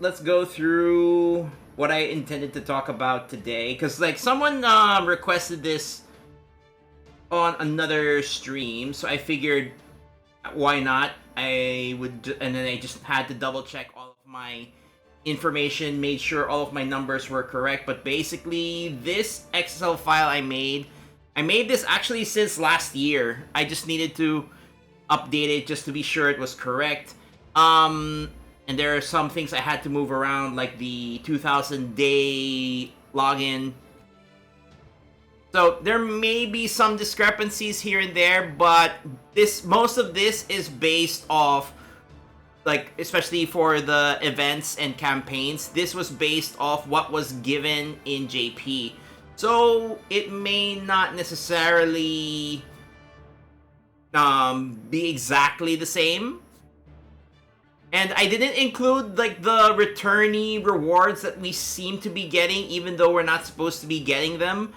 let's go through what I intended to talk about today, because like someone requested this on another stream, so I figured why not. And then I just had to double check all of my information, made sure all of my numbers were correct. But basically, this Excel file I made this actually since last year. I just needed to update it just to be sure it was correct. And there are some things I had to move around, like the 2,000 day login. So there may be some discrepancies here and there, but most of this is based off, like, especially for the events and campaigns, this was based off what was given in JP. So it may not necessarily be exactly the same. And I didn't include like the returnee rewards that we seem to be getting, even though we're not supposed to be getting them.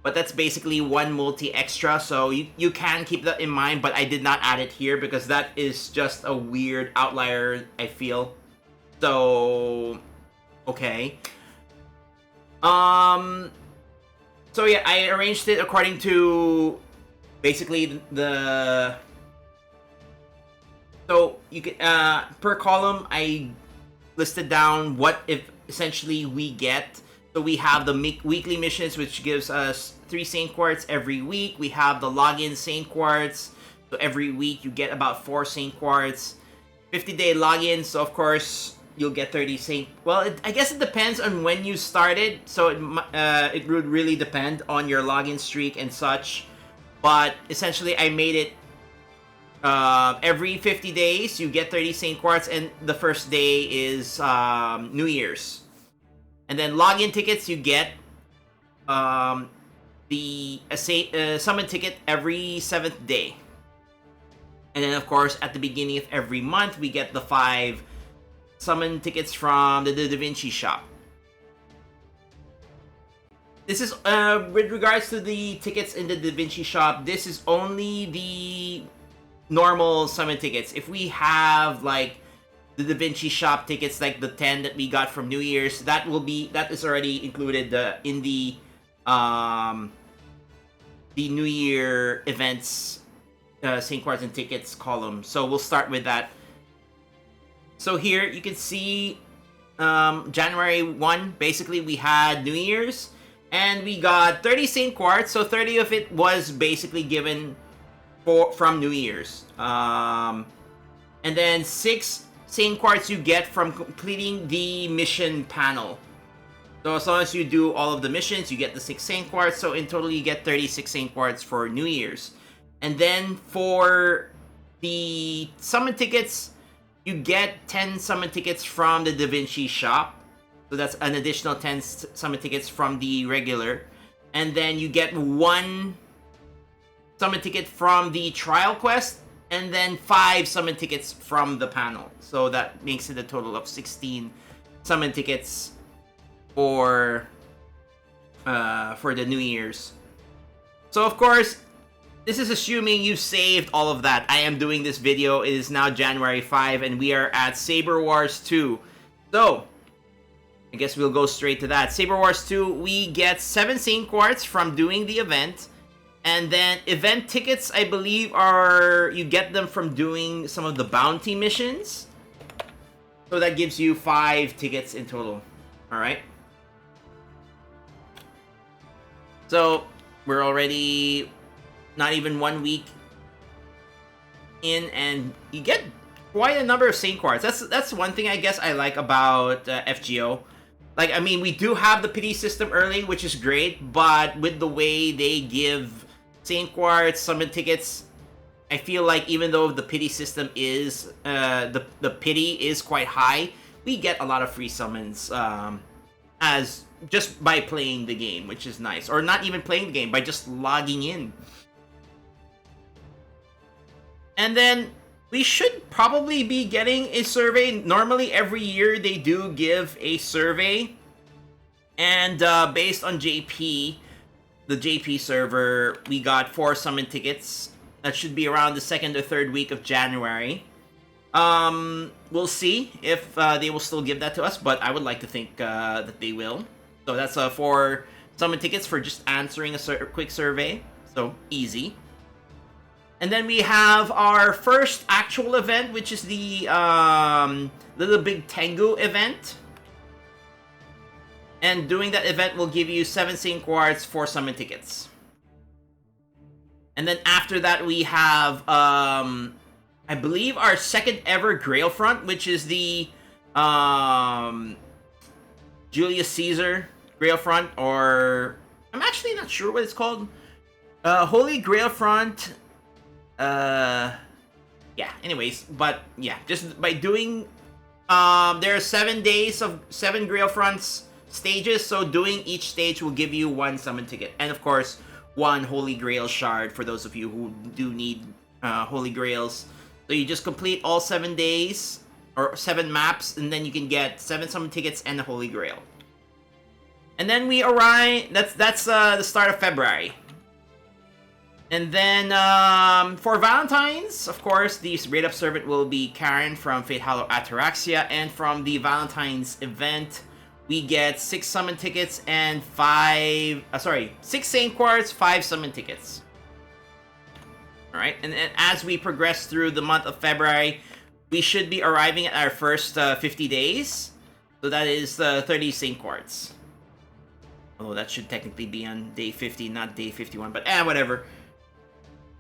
But that's basically one multi extra, so you can keep that in mind, but I did not add it here because that is just a weird outlier, I feel. So, okay. So yeah, I arranged it according to basically the... So you could per column I listed down what if essentially we get. So we have the weekly missions, which gives us 3 Saint Quartz every week. We have the login Saint Quartz. So every week you get about 4 Saint Quartz. 50-day login, so of course you'll get 30 Saint... Well, I guess it depends on when you started. So it would really depend on your login streak and such. But essentially I made it every 50 days you get 30 Saint Quartz, and the first day is New Year's. And then login tickets, you get the summon ticket every 7th day. And then of course at the beginning of every month we get the 5 summon tickets from the Da Vinci shop. This is with regards to the tickets in the Da Vinci shop, this is only the normal summon tickets. If we have like the Da Vinci shop tickets, like the 10 that we got from New Year's, that is already included in the New Year events St. Quartz and tickets column. So we'll start with that. So here you can see January 1, basically we had New Year's and we got 30 St. Quartz, so 30 of it was basically given from New Year's. And then 6 Saint Quartz you get from completing the mission panel. So as long as you do all of the missions, you get the 6 Saint Quartz. So in total you get 36 Saint Quartz for New Year's. And then for the summon tickets, you get 10 summon tickets from the Da Vinci shop. So that's an additional 10 summon tickets from the regular. And then you get 1 summon ticket from the trial quest, and then 5 summon tickets from the panel. So that makes it a total of 16 summon tickets for the New Year's. So of course, this is assuming you saved all of that. I am doing this video. It is now January 5, and we are at Saber Wars 2. So I guess we'll go straight to that. Saber Wars 2, we get 7 Saint Quartz from doing the event. And then event tickets, I believe, you get them from doing some of the bounty missions. So that gives you 5 tickets in total. Alright. So we're already not even 1 week in, and you get quite a number of Saint Quartz. That's one thing I guess I like about FGO. Like, I mean, we do have the pity system early, which is great, but with the way they give Saint Quartz summon tickets, I feel like even though the pity system is the pity is quite high, we get a lot of free summons as just by playing the game, which is nice. Or not even playing the game, by just logging in. And then we should probably be getting a survey. Normally every year they do give a survey, and based on JP, the JP server, we got 4 summon tickets. That should be around the 2nd or 3rd week of January. We'll see if they will still give that to us, but I would like to think that they will. So that's 4 summon tickets for just answering a quick survey. So easy. And then we have our first actual event, which is the Little Big Tengu event. And doing that event will give you 7 Saint Quartz, 4 summon tickets. And then after that we have, I believe, our second ever Grail Front, which is the Julius Caesar Grail Front, or I'm actually not sure what it's called. Holy Grail Front. Yeah, anyways, but yeah, just by doing, there are 7 days of 7 Grail Fronts stages, so doing each stage will give you 1 summon ticket, and of course 1 Holy Grail shard for those of you who do need Holy Grails. So you just complete all 7 days or 7 maps, and then you can get 7 summon tickets and the Holy Grail. And then we arrive. That's the start of February. And then for Valentine's, of course, the Raid Up Servant will be Karen from Fate Hollow Ataraxia, and from the Valentine's event, we get 6 summon tickets and 6 Saint Quartz, 5 summon tickets. Alright, and then as we progress through the month of February, we should be arriving at our first 50 days. So that is 30 Saint Quartz. Although that should technically be on day 50, not day 51, but whatever.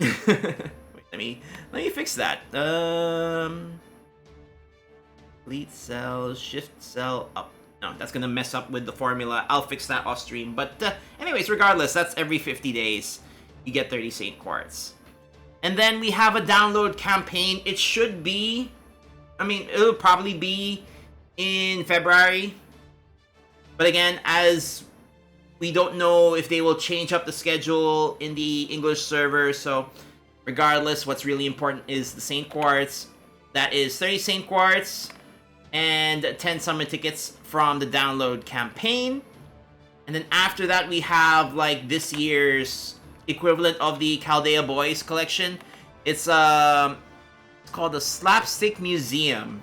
Wait, let me fix that. Delete cell, shift cell up. No, that's gonna mess up with the formula. I'll fix that off stream. But anyways, regardless, that's every 50 days you get 30 Saint Quartz. And then we have a download campaign. It should be, I mean, it'll probably be in February. But again, as we don't know if they will change up the schedule in the English server, so regardless, what's really important is the Saint Quartz. That is 30 Saint Quartz and 10 summon tickets from the download campaign. And then after that, we have like this year's equivalent of the Chaldea Boys collection. It's called the Slapstick Museum,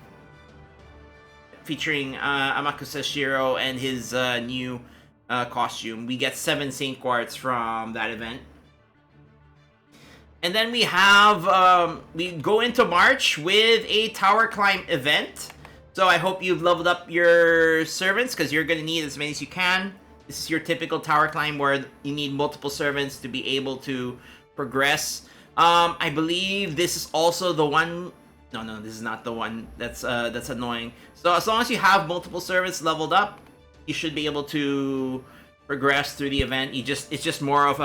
featuring Amakusa Shiro and his new costume. We get 7 Saint Quartz from that event. And then we have, we go into March with a tower climb event. So I hope you've leveled up your servants, because you're going to need as many as you can. This is your typical tower climb where you need multiple servants to be able to progress. I believe this is also the one... No, this is not the one. That's annoying. So as long as you have multiple servants leveled up, you should be able to progress through the event. It's just more of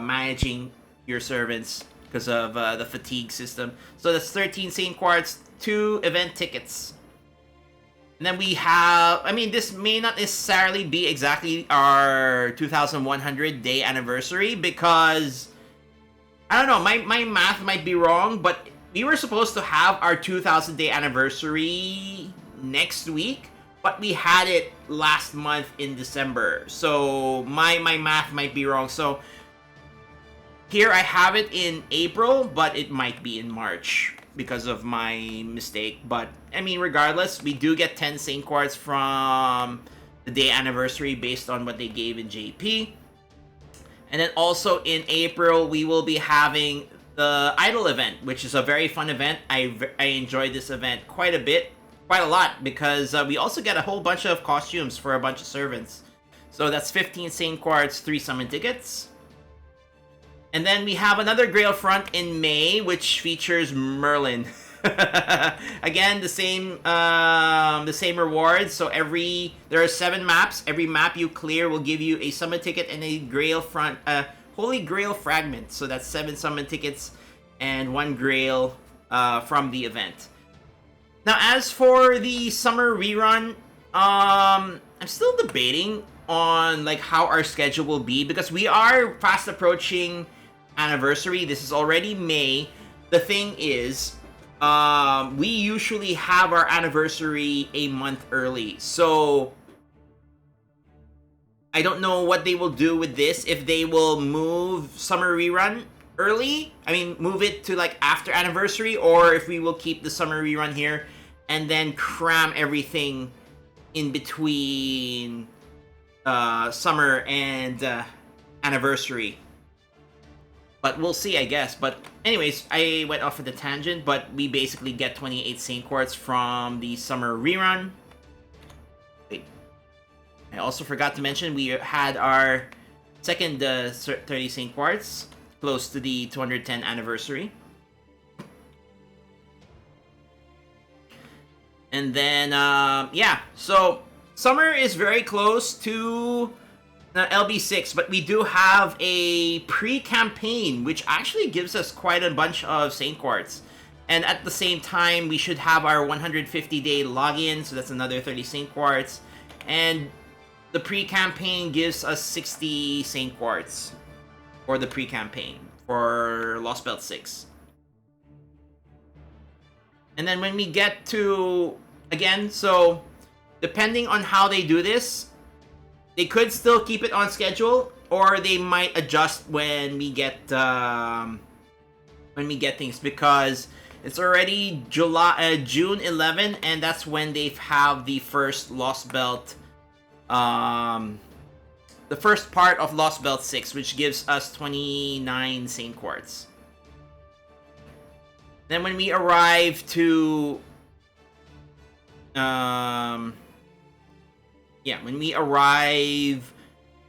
managing your servants because of the fatigue system. So that's 13 Saint Quartz, 2 event tickets. And then we have, I mean, this may not necessarily be exactly our 2100 day anniversary, because, I don't know, my math might be wrong, but we were supposed to have our 2000 day anniversary next week, but we had it last month in December. So my math might be wrong. So here I have it in April, but it might be in March because of my mistake. But I mean, regardless, we do get 10 Saint Quartz from the day anniversary based on what they gave in JP. And then also in April, we will be having the Idol event, which is a very fun event. I enjoyed this event quite a lot, because we also get a whole bunch of costumes for a bunch of servants. So that's 15 Saint Quartz, 3 summon tickets. And then we have another Grail Front in May, which features Merlin. Again, the same rewards. So there are 7 maps. Every map you clear will give you a summon ticket and a Grail Front, Holy Grail fragment. So that's 7 summon tickets and 1 Grail from the event. Now, as for the summer rerun, I'm still debating on like how our schedule will be, because we are fast approaching anniversary. This is already May. The thing is, we usually have our anniversary a month early, so I don't know what they will do with this, if they will move summer rerun early, I mean, move it to like after anniversary, or if we will keep the summer rerun here and then cram everything in between summer and anniversary. But we'll see, I guess. But anyways, I went off at a tangent, but we basically get 28 Saint Quartz from the summer rerun. Wait. I also forgot to mention we had our second 30 Saint Quartz, close to the 210 anniversary. And then, yeah, so summer is very close to LB6, but we do have a pre-campaign, which actually gives us quite a bunch of Saint Quartz. And at the same time, we should have our 150-day login, so that's another 30 Saint Quartz. And the pre-campaign gives us 60 Saint Quartz for the pre-campaign for Lost Belt 6. And then when we get to, again, so depending on how they do this, they could still keep it on schedule, or they might adjust when we get things, because it's already June 11, and that's when they have the first Lost Belt, the first part of Lost Belt 6, which gives us 29 Saint Quartz. Then when we arrive to when we arrive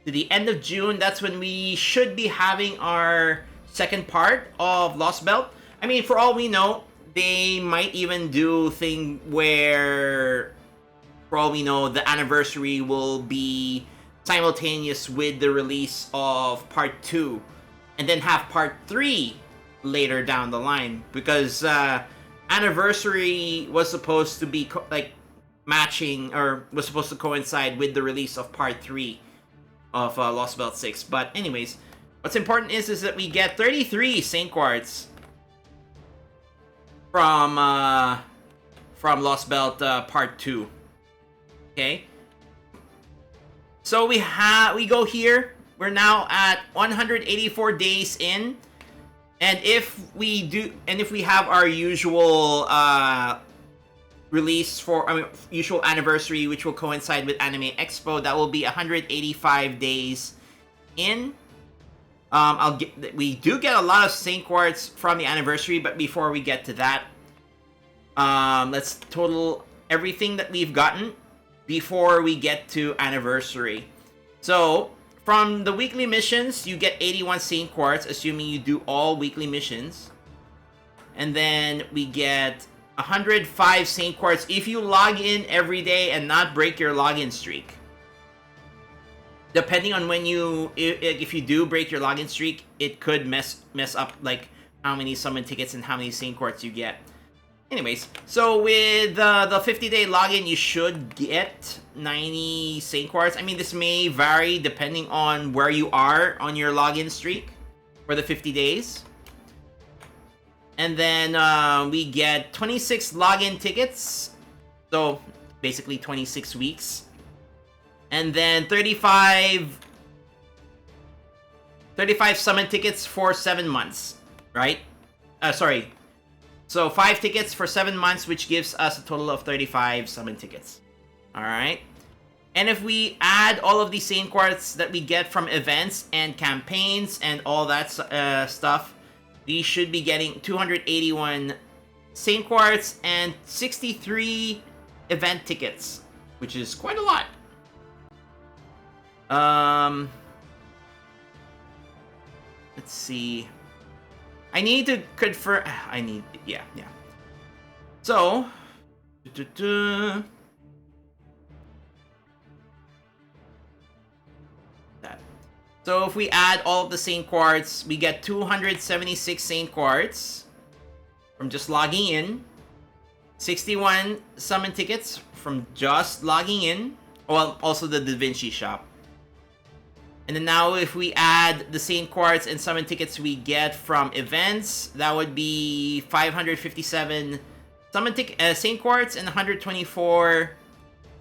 to the end of June, that's when we should be having our second part of Lost Belt. I mean, for all we know, they might even do a thing where, for all we know, the anniversary will be simultaneous with the release of Part 2, and then have Part 3 later down the line, because anniversary was supposed to be matching, or was supposed to coincide with the release of Part 3 of Lost Belt 6. But anyways, what's important is that we get 33 Saint Quartz from Lost Belt Part 2. Okay? So we go here. We're now at 184 days in. And if we have our usual release for, usual anniversary, which will coincide with Anime Expo, that will be 185 days in. We do get a lot of Saint Quartz from the anniversary, but before we get to that, let's total everything that we've gotten before we get to anniversary. So from the weekly missions, you get 81 Saint Quartz, assuming you do all weekly missions. And then we get 105 Saint Quartz if you log in every day and not break your login streak. Depending on when if you do break your login streak, it could mess up like how many summon tickets and how many Saint Quartz you get. Anyways, so with the 50-day login, you should get 90 Saint Quartz. I mean, this may vary depending on where you are on your login streak for the 50 days. And then we get 26 login tickets, so basically 26 weeks. And then 35 summon tickets for 7 months, right? Sorry. So 5 tickets for 7 months, which gives us a total of 35 summon tickets. Alright. And if we add all of the Saint Quartz that we get from events and campaigns and all that stuff, we should be getting 281 Saint Quartz and 63 event tickets, which is quite a lot. Let's see. I need to confirm. Yeah. So, So if we add all of the Saint Quartz, we get 276 Saint Quartz from just logging in, 61 summon tickets from just logging in, well, also the Da Vinci shop. And then now if we add the Saint Quartz and summon tickets we get from events, that would be 557 Saint Quartz and 124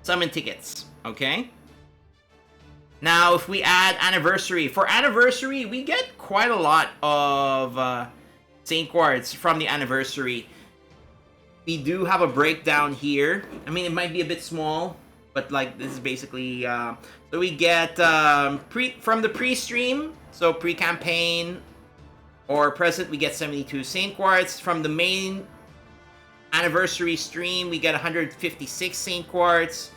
summon tickets, okay? Now, if we add anniversary, for anniversary, we get quite a lot of Saint Quartz from the anniversary. We do have a breakdown here. I mean, it might be a bit small, but like this is basically so we get from the pre-stream, so pre-campaign or present, we get 72 Saint Quartz. From the main anniversary stream, we get 156 Saint Quartz.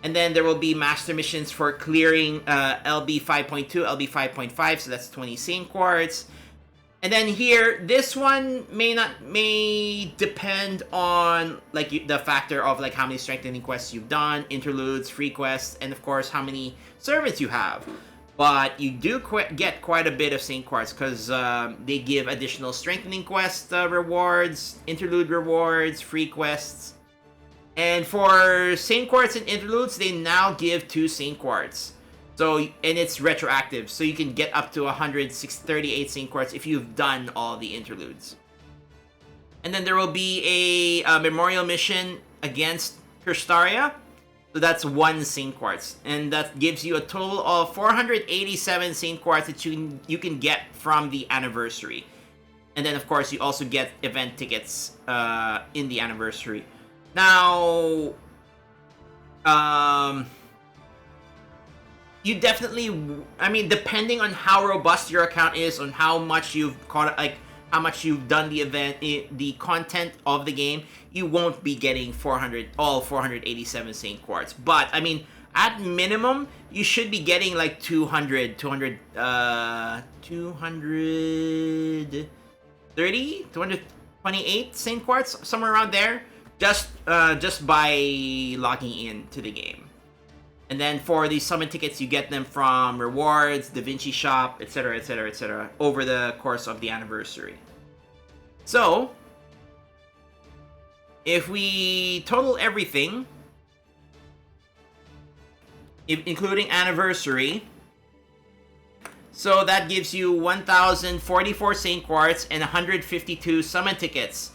And then there will be master missions for clearing LB 5.2, LB 5.5, so that's 20 Saint Quartz. And then here, this one may depend on like the factor of like how many strengthening quests you've done, interludes, free quests, and of course how many servants you have. But you do get quite a bit of Saint Quartz because they give additional strengthening quest rewards, interlude rewards, free quests. And for Saint Quartz and interludes, they now give 2 Saint Quartz. So, and it's retroactive, so you can get up to 138 Saint Quartz if you've done all the interludes. And then there will be a memorial mission against Kirstaria. So that's 1 Saint Quartz. And that gives you a total of 487 Saint Quartz that you can get from the anniversary. And then, of course, you also get event tickets in the anniversary. Now, you definitely, I mean, depending on how robust your account is, on how much you've caught, like, how much you've done the event, the content of the game, you won't be getting all 487 Saint Quartz. But, I mean, at minimum, you should be getting, like, 228 Saint Quartz, somewhere around there. Just by logging in to the game. And then for the summon tickets, you get them from rewards, Da Vinci Shop, etc., etc., etc., over the course of the anniversary. So, if we total everything, including anniversary, so that gives you 1,044 Saint Quartz and 152 summon tickets.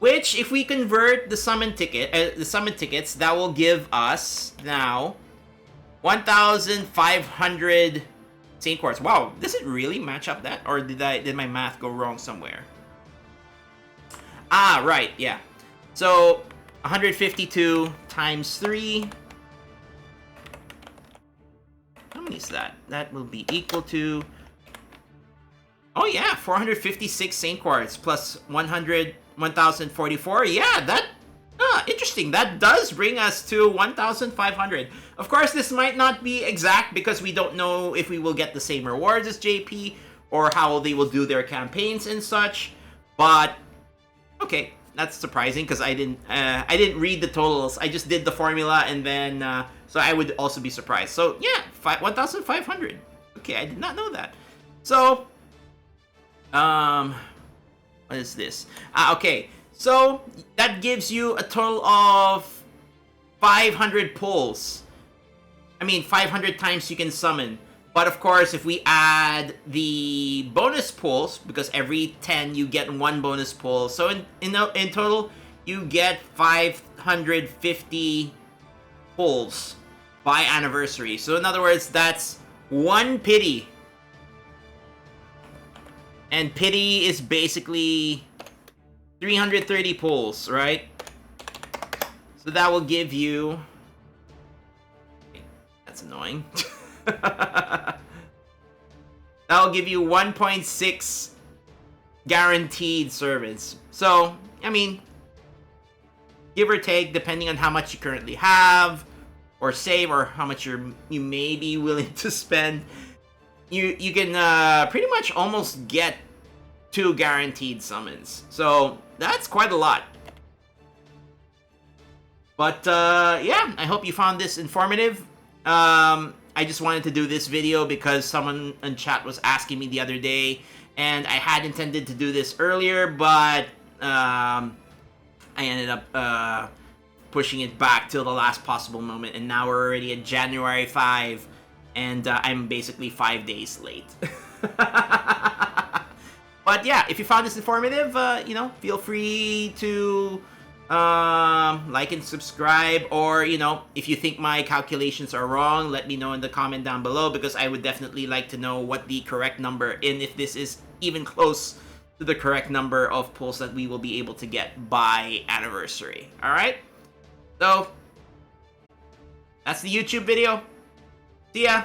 Which, if we convert the summon tickets, that will give us now 1,500 Saint Quartz. Wow, does it really match up that, or did my math go wrong somewhere? Ah, right, yeah. So 152 times 3. How many is that? That will be equal to. Oh yeah, 456 Saint Quartz plus 1,044. Yeah, that interesting. That does bring us to 1,500. Of course, this might not be exact because we don't know if we will get the same rewards as JP or how they will do their campaigns and such. But okay, that's surprising because I didn't read the totals. I just did the formula and then so I would also be surprised. So yeah, 1,500. Okay, I did not know that. So what is this? Okay, so that gives you a total of 500 pulls. I mean, 500 times you can summon. But of course, if we add the bonus pulls, because every 10 you get 1 bonus pull, so in total you get 550 pulls by anniversary. So in other words, that's 1 pity. And pity is basically 330 pulls, right? So that will give you. That's annoying. That will give you 1.6 guaranteed servants. So, I mean, give or take, depending on how much you currently have, or save, or how much you may be willing to spend, you can pretty much almost get 2 guaranteed summons. So that's quite a lot. But yeah, I hope you found this informative. I just wanted to do this video because someone in chat was asking me the other day, and I had intended to do this earlier, but I ended up pushing it back till the last possible moment, and now we're already at January 5, and I'm basically 5 days late. But yeah, if you found this informative, feel free to Like and subscribe, or if you think my calculations are wrong, let me know in the comment down below, because I would definitely like to know what the correct number, and if this is even close to the correct number of pulls that we will be able to get by anniversary. All right, so that's the YouTube video. See ya.